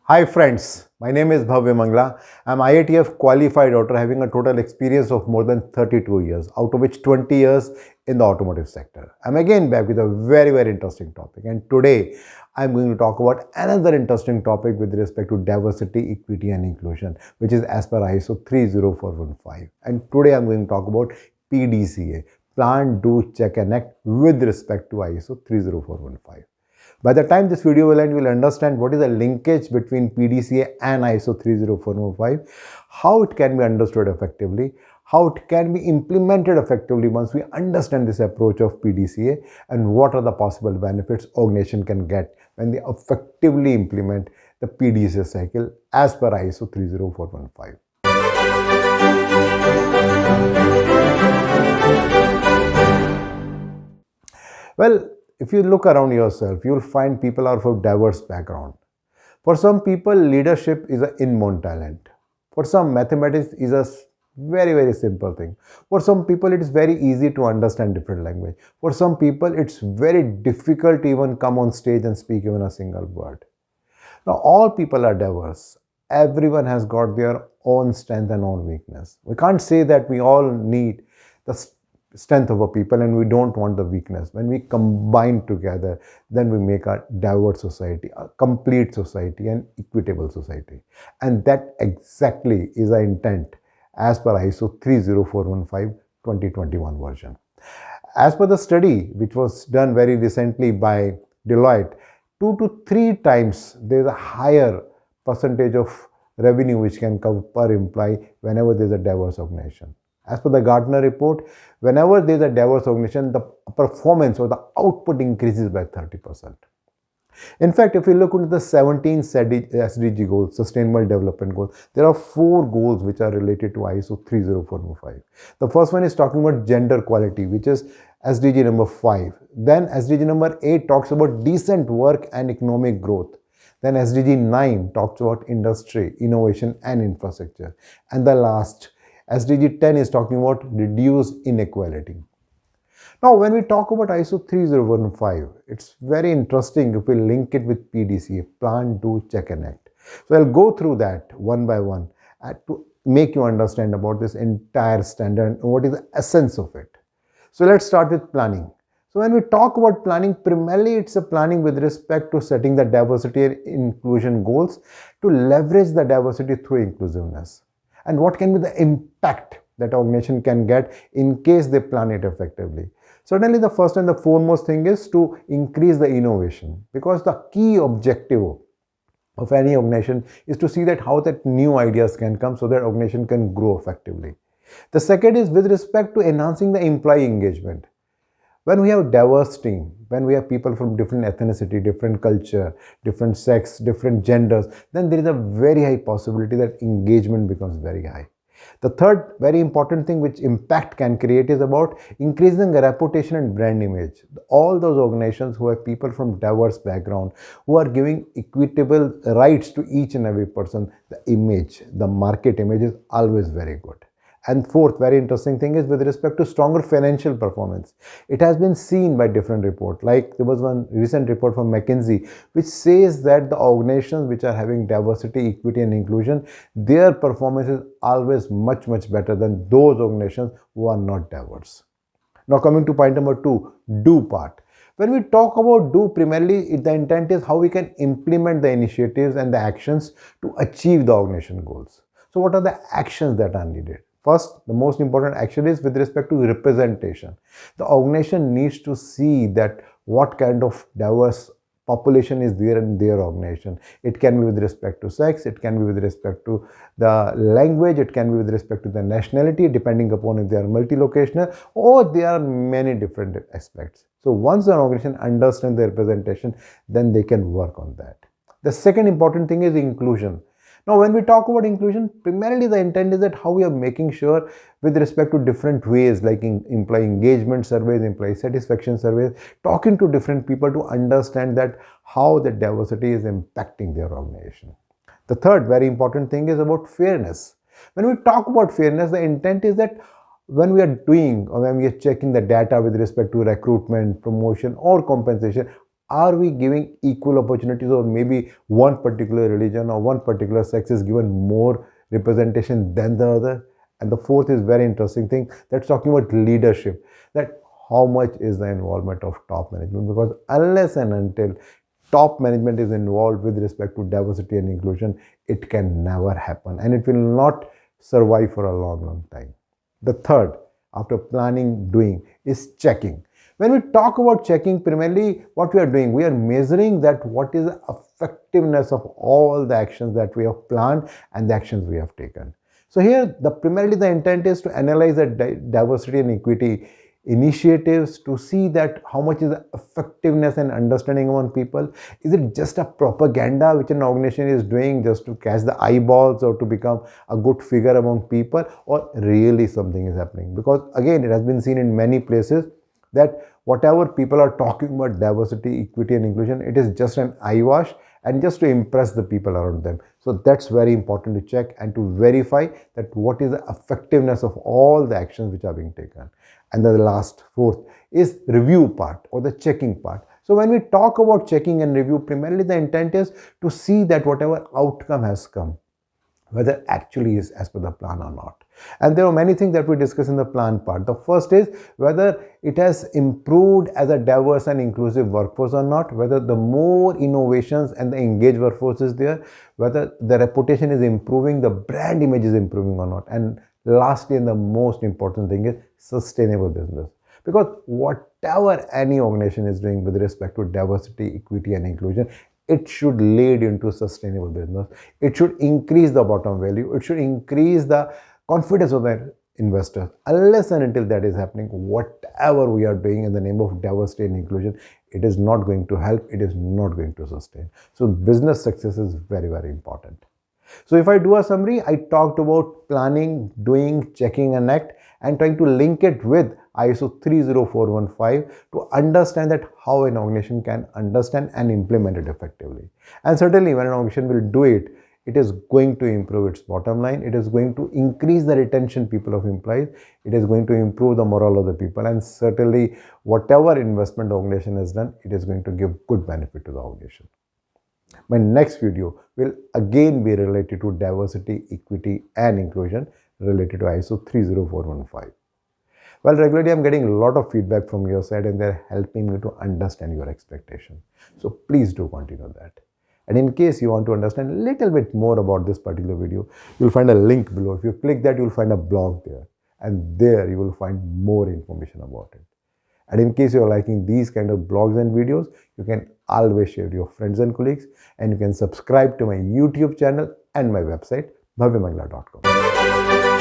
Hi friends, my name is Bhavya Mangla. I'm IITF qualified auditor having a total experience of more than 32 years, out of which 20 years in the automotive sector. I'm again back with a very interesting topic, and today I'm going to talk about another interesting topic with respect to diversity, equity and inclusion, which is as per ISO 30415. And today I'm going to talk about PDCA, Plan, Do, Check and Act with respect to ISO 30415. By the time this video will end, you will understand what is the linkage between PDCA and ISO 30415, how it can be understood effectively, how it can be implemented effectively once we understand this approach of PDCA, and what are the possible benefits organization can get when they effectively implement the PDCA cycle as per ISO 30415. Well, if you look around yourself, you'll find people are from diverse background. For some people, leadership is an inborn talent. For some, mathematics is a very simple thing. For some people, it is very easy to understand different language. For some people, it's very difficult to even come on stage and speak even a single word. Now, all people are diverse. Everyone has got their own strength and own weakness. We can't say that we all need the strength of a people and we don't want the weakness. When we combine together, then we make a diverse society, a complete society, an equitable society. And that exactly is our intent as per ISO 30415 2021 version. As per the study, which was done very recently by Deloitte, 2 to 3 times there is a higher percentage of revenue which can come per employee whenever there is a diverse organization. As per the Gartner report, whenever there is a diverse organization, the performance or the output increases by 30%. In fact, if we look into the 17 SDG goals, Sustainable Development Goals, there are 4 goals which are related to ISO 30415. The first one is talking about gender equality, which is SDG number 5. Then SDG number 8 talks about decent work and economic growth. Then SDG 9 talks about industry, innovation and infrastructure. And the last, SDG 10 is talking about reduced inequality. Now, when we talk about ISO 3015, it's very interesting if we link it with PDCA, Plan, Do, Check and Act. So I'll go through that one by one to make you understand about this entire standard and what is the essence of it. So let's start with planning. So when we talk about planning, primarily it's a planning with respect to setting the diversity and inclusion goals to leverage the diversity through inclusiveness. And what can be the impact that organization can get in case they plan it effectively. Certainly the first and the foremost thing is to increase the innovation, because the key objective of any organization is to see that how that new ideas can come so that organization can grow effectively. The second is with respect to enhancing the employee engagement. When we have diverse team, when we have people from different ethnicity, different culture, different sex, different genders, then there is a very high possibility that engagement becomes very high. The third very important thing which impact can create is about increasing the reputation and brand image. All those organizations who have people from diverse background, who are giving equitable rights to each and every person, the image, the market image is always very good. And fourth, very interesting thing is with respect to stronger financial performance. It has been seen by different reports. Like there was one recent report from McKinsey, which says that the organizations which are having diversity, equity, and inclusion, their performance is always much better than those organizations who are not diverse. Now coming to point number 2, do part. When we talk about do, primarily the intent is how we can implement the initiatives and the actions to achieve the organization goals. So what are the actions that are needed? First, the most important action is with respect to representation. The organization needs to see that what kind of diverse population is there in their organization. It can be with respect to sex, it can be with respect to the language, it can be with respect to the nationality, depending upon if they are multi-locational, or there are many different aspects. So once an organization understands the representation, then they can work on that. The second important thing is inclusion. Now, when we talk about inclusion, primarily the intent is that how we are making sure with respect to different ways like employee engagement surveys, employee satisfaction surveys, talking to different people to understand that how the diversity is impacting their organization. The third very important thing is about fairness. When we talk about fairness, the intent is that when we are doing or when we are checking the data with respect to recruitment, promotion or compensation, Are we giving equal opportunities, or maybe one particular religion or one particular sex is given more representation than the other? And the fourth is very interesting thing, that's talking about leadership, that how much is the involvement of top management, because unless and until top management is involved with respect to diversity and inclusion, it can never happen and it will not survive for a long time. The third, after planning, doing, is checking. When we talk about checking, primarily what we are doing, we are measuring that what is the effectiveness of all the actions that we have planned and the actions we have taken. So here, primarily the intent is to analyze the diversity and equity initiatives to see that how much is the effectiveness and understanding among people. Is it just a propaganda which an organization is doing just to catch the eyeballs or to become a good figure among people, or really something is happening? Because again, it has been seen in many places that whatever people are talking about diversity, equity and inclusion, it is just an eyewash and just to impress the people around them. So that's very important to check and to verify that what is the effectiveness of all the actions which are being taken. And the last, fourth, is review part or the checking part. So when we talk about checking and review, primarily the intent is to see that whatever outcome has come, whether actually is as per the plan or not. And there are many things that we discuss in the plan part. The first is whether it has improved as a diverse and inclusive workforce or not, whether the more innovations and the engaged workforce is there, whether the reputation is improving, the brand image is improving or not. And lastly, and the most important thing is sustainable business. Because whatever any organization is doing with respect to diversity, equity and inclusion, it should lead into sustainable business. It should increase the bottom value. It should increase the confidence of the investors. Unless and until that is happening, whatever we are doing in the name of diversity and inclusion, it is not going to help. It is not going to sustain. So business success is very, very important. So if I do a summary, I talked about planning, doing, checking and act, and trying to link it with ISO 30415 to understand that how an organization can understand and implement it effectively. And certainly when an organization will do it, it is going to improve its bottom line. It is going to increase the retention people of employees. It is going to improve the morale of the people. And certainly whatever investment the organization has done, it is going to give good benefit to the organization. My next video will again be related to diversity, equity and inclusion related to ISO 30415. Well, regularly I'm getting a lot of feedback from your side and they're helping me to understand your expectation. So please do continue that. And in case you want to understand a little bit more about this particular video, you'll find a link below. If you click that, you'll find a blog there. And there you will find more information about it. And in case you're liking these kind of blogs and videos, you can always share to your friends and colleagues, and you can subscribe to my YouTube channel and my website, bhavyamangala.com.